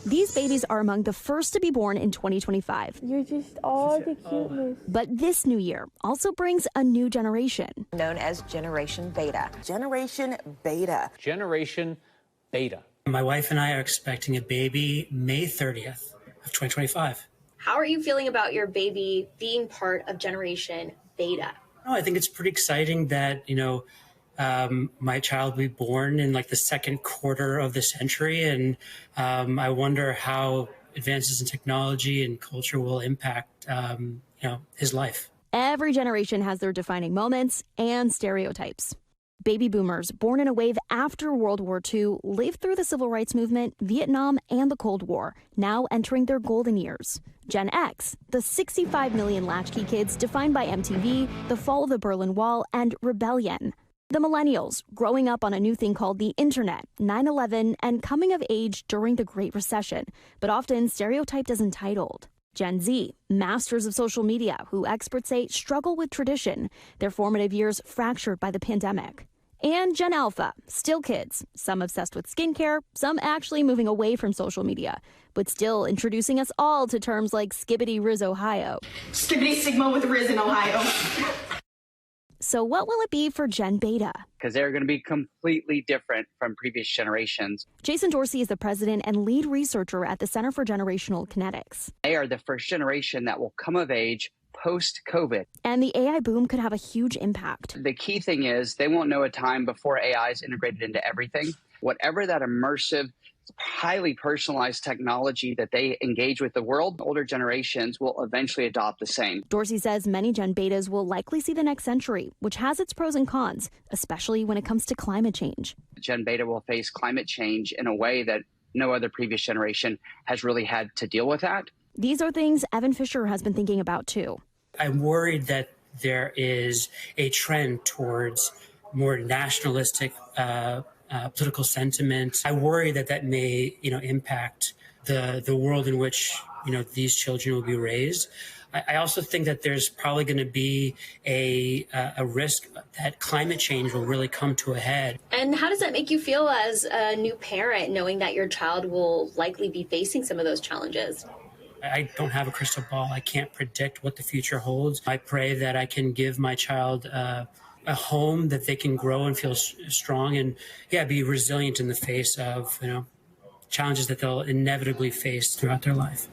These babies are among the first to be born in 2025. You're just all the cuteness. But this new year also brings a new generation. Known as Generation Beta. Generation Beta. Generation Beta. My wife and I are expecting a baby May 30th of 2025. How are you feeling about your baby being part of Generation Beta? Oh, I think it's pretty exciting that, my child will be born in like the second quarter of the century. And I wonder how advances in technology and culture will impact, his life. Every generation has their defining moments and stereotypes. Baby boomers born in a wave after World War II lived through the Civil Rights Movement, Vietnam, and the Cold War, now entering their golden years. Gen X, the 65 million latchkey kids defined by MTV, the fall of the Berlin Wall, and rebellion. The millennials, growing up on a new thing called the internet, 9/11, and coming of age during the Great Recession, but often stereotyped as entitled. Gen Z, masters of social media, who experts say struggle with tradition, their formative years fractured by the pandemic. And Gen Alpha, still kids, some obsessed with skincare, some actually moving away from social media, but still introducing us all to terms like Skibbity Riz Ohio. Skibbity Sigma with Riz in Ohio. So what will it be for Gen Beta? Because they're going to be completely different from previous generations. Jason Dorsey is the president and lead researcher at the Center for Generational Kinetics. They are the first generation that will come of age post-COVID. And the AI boom could have a huge impact. The key thing is they won't know a time before AI is integrated into everything. Whatever that immersive, highly personalized technology that they engage with the world, older generations will eventually adopt the same. Dorsey says many Gen Betas will likely see the next century, which has its pros and cons, especially when it comes to climate change. Gen Beta will face climate change in a way that no other previous generation has really had to deal with that. These are things Evan Fisher has been thinking about, too. I'm worried that there is a trend towards more nationalistic political sentiment. I worry that may, impact the world in which, these children will be raised. I also think that there's probably going to be a risk that climate change will really come to a head. And how does that make you feel as a new parent, knowing that your child will likely be facing some of those challenges? I don't have a crystal ball. I can't predict what the future holds. I pray that I can give my child a home that they can grow and feel strong and, be resilient in the face of, challenges that they'll inevitably face throughout their life.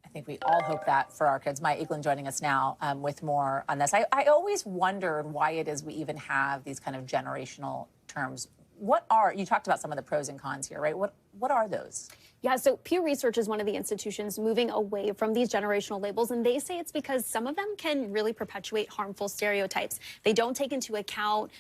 I think we all hope that for our kids. Maya Eaglin joining us now with more on this. I always wondered why it is we even have these kind of generational terms. You talked about some of the pros and cons here, right? What are those? Yeah, so Pew Research is one of the institutions moving away from these generational labels, and they say it's because some of them can really perpetuate harmful stereotypes. They don't take into account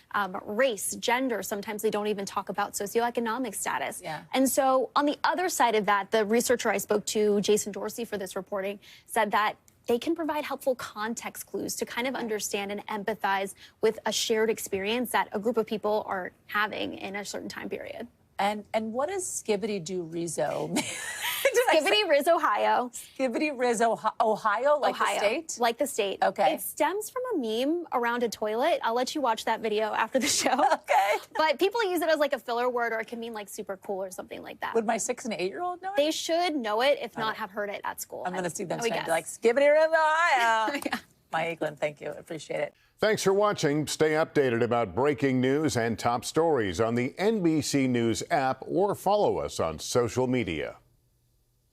race, gender. Sometimes they don't even talk about socioeconomic status. Yeah. And so on the other side of that, the researcher I spoke to, Jason Dorsey, for this reporting, said that they can provide helpful context clues to kind of understand and empathize with a shared experience that a group of people are having in a certain time period. And what does Skibbity do Rizzo? Skibbity Riz Ohio. Skibbity Riz Ohio, like Ohio, the state? like the state. Okay. It stems from a meme around a toilet. I'll let you watch that video after the show. Okay. But people use it as like a filler word, or it can mean like super cool or something like that. Would my 6- and 8-year-old know it? They should know it, if not have heard it at school. I'm going to see them tonight and be like, Skibbity Riz Ohio. Yeah. Maya Eaglin, thank you. Appreciate it. Thanks for watching. Stay updated about breaking news and top stories on the NBC News app or follow us on social media.